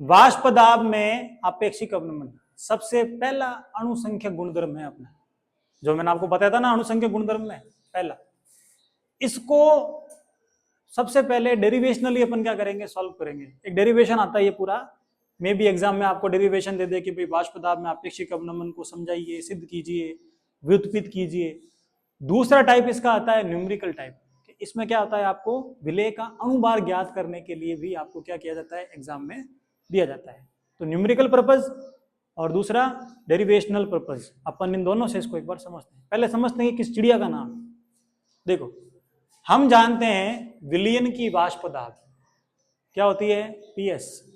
वाष्प दाब में आपेक्षिक अवनमन सबसे पहला अणुसंख्यक गुणधर्म है अपना, जो मैंने आपको बताया था ना अणुसंख्यक गुणधर्म में पहला। इसको सबसे पहले डेरिवेशनली अपन क्या करेंगे, सॉल्व करेंगे। एक डेरिवेशन आता है ये पूरा, मे भी एग्जाम में आपको डेरिवेशन दे दे कि भाई वाष्प दाब में आपेक्षिक अवनमन को समझाइए, सिद्ध कीजिए, व्युत्पत्ति कीजिए। दूसरा टाइप इसका आता है न्यूमेरिकल टाइप। इसमें क्या होता है, आपको विलेय का अणुभार ज्ञात करने के लिए भी आपको क्या किया जाता है, एग्जाम में दिया जाता है। तो न्यूमेरिकल पर्पज और दूसरा डेरिवेशनल पर्पज, अपन इन दोनों से इसको एक बार समझते हैं। पहले समझते हैं कि किस चिड़िया का नाम। देखो हम जानते हैं विलयन की वाष्प दाब क्या होती है, पीएस।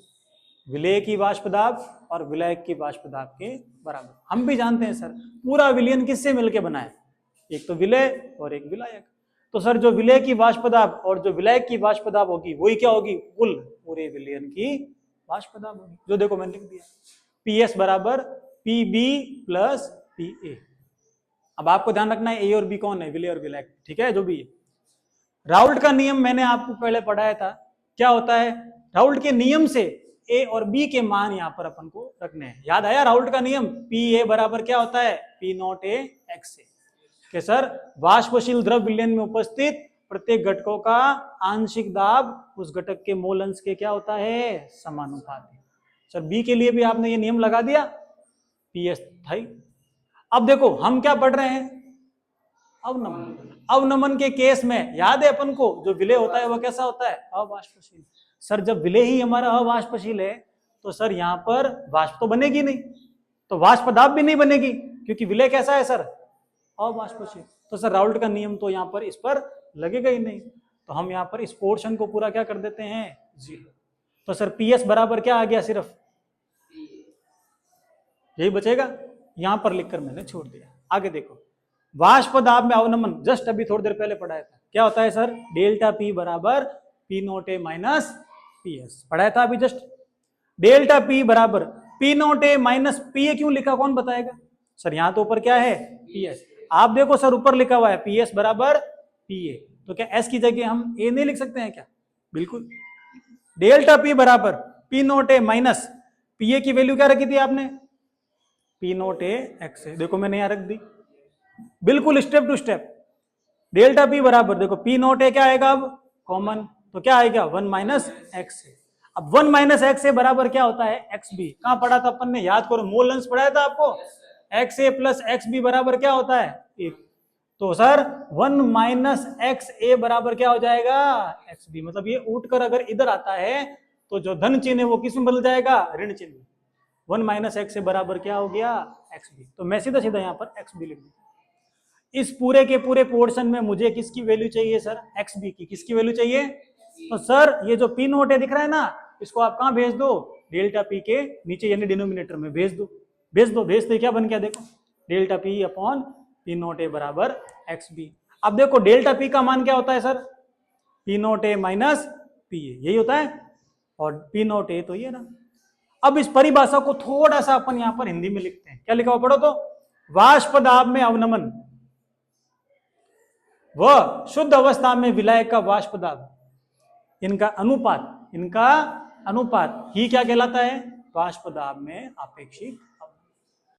विलेय की वाष्प दाब और विलायक की वाष्प दाब के बराबर। हम भी जानते हैं सर पूरा विलयन किससे मिलकर बना है, एक तो विलेय और एक विलायक। तो सर जो विलेय की वाष्प दाब और जो विलायक की वाष्प दाब होगी वही क्या होगी, कुल पूरे विलयन की वाष्प दाब होगी। जो देखो मैंने लिख दिया, पीएस बराबर पीबी प्लस पीए। अब आपको ध्यान रखना है ए और बी कौन है, विलेय और विलायक, ठीक है। जो भी है राउल्ट का नियम मैंने आपको पहले पढ़ाया था, क्या होता है, राउल्ट के नियम से ए और बी के मान यहां पर अपन को रखने हैं। याद आया राउल्ट का नियम, पी ए बराबर क्या होता है, पी नॉट ए एक्स ए। कि सर वाष्पशील द्रव विलयन में उपस्थित प्रत्येक घटकों का आंशिक दाब उस घटक के मोल अंश के क्या होता है, समानुपाती। सर बी के लिए भी आपने ये नियम लगा दिया, पीएस था ही। अब देखो हम क्या पढ़ रहे हैं, अवनमन। अवनमन के केस में याद है अपन को जो विलेय होता है वह कैसा होता है, अवाष्पशील। सर जब विलेय ही हमारा अवाष्पशील है तो सर यहाँ पर वाष्प तो बनेगी नहीं, तो वाष्प दाब भी नहीं बनेगी, क्योंकि विलेय कैसा है सर, अवाष्पशील। तो सर राउल्ट का नियम तो यहाँ पर इस पर लगेगा ही नहीं। तो हम यहाँ पर इस पोर्शन को पूरा क्या कर देते हैं, जीरो। तो सर पीएस बराबर क्या आ गया, सिर्फ यही बचेगा, यहां पर लिखकर मैंने छोड़ दिया। आगे देखो वाष्प दाब में अवनमन, जस्ट अभी थोड़ी देर पहले पढ़ाया था, क्या होता है सर, डेल्टा पी बराबर पी नोट ए माइनस पी एस, पढ़ाया था अभी जस्ट। डेल्टा पी बराबर P naught A minus P A, क्यों लिखा कौन बताएगा सर, यहां तो ऊपर क्या है, पी एस। आप देखो सर ऊपर लिखा हुआ है पी एस बराबर पी ए, तो क्या एस की जगह हम ए नहीं लिख सकते हैं क्या, बिल्कुल। डेल्टा पी बराबर P naught A minus P A की वैल्यू क्या रखी थी आपने, पी नोट ए एक्स है, देखो मैंने यहां रख दी, बिल्कुल step to step. Delta P बराबर देखो पी नोट ए क्या आएगा, अब कॉमन, तो क्या आएगा 1 माइनस एक्स ए। अब 1 माइनस एक्स ए बराबर क्या होता है, एक्स बी। कहां पढ़ा था अपन ने, याद करो, मोल अंश पढ़ाया था आपको, एक्स ए प्लस एक्स बी बराबर क्या होता है, 1। तो सर 1 माइनस एक्स ए बराबर क्या हो जाएगा, एक्स बी। मतलब ये उठकर अगर इधर आता है तो जो धन चिन्ह है वो किस में बदल जाएगा, ऋण चिन्ह। 1 माइनस एक्स से बराबर क्या हो गया, एक्स बी। तो मैं सीधा सीधा यहाँ पर एक्स बी लिख दूंगा। इस पूरे के पूरे पोर्शन में मुझे किसकी वैल्यू चाहिए सर, एक्स बी की। किसकी वैल्यू चाहिए, तो सर ये जो पी नोट है दिख रहा है ना, इसको आप कहाँ भेज दो, डेल्टा पी के नीचे यानी डिनोमिनेटर में भेज दो, भेज दो। भेजते क्या बन गया, देखो delta P upon P naught A बराबर एक्स बी। अब देखो डेल्टा पी का मान क्या होता है sir, P naught A minus P A, यही होता है। और पी नोट ए तो ये ना। अब इस परिभाषा को थोड़ा सा अपन यहां पर हिंदी में लिखते हैं, क्या लिखा हुआ पढ़ो तो, वाष्प दाब में अवनमन व शुद्ध अवस्था में विलायक का वाष्प दाब, इनका अनुपात ही क्या कहलाता है, वाष्प दाब में आपेक्षिक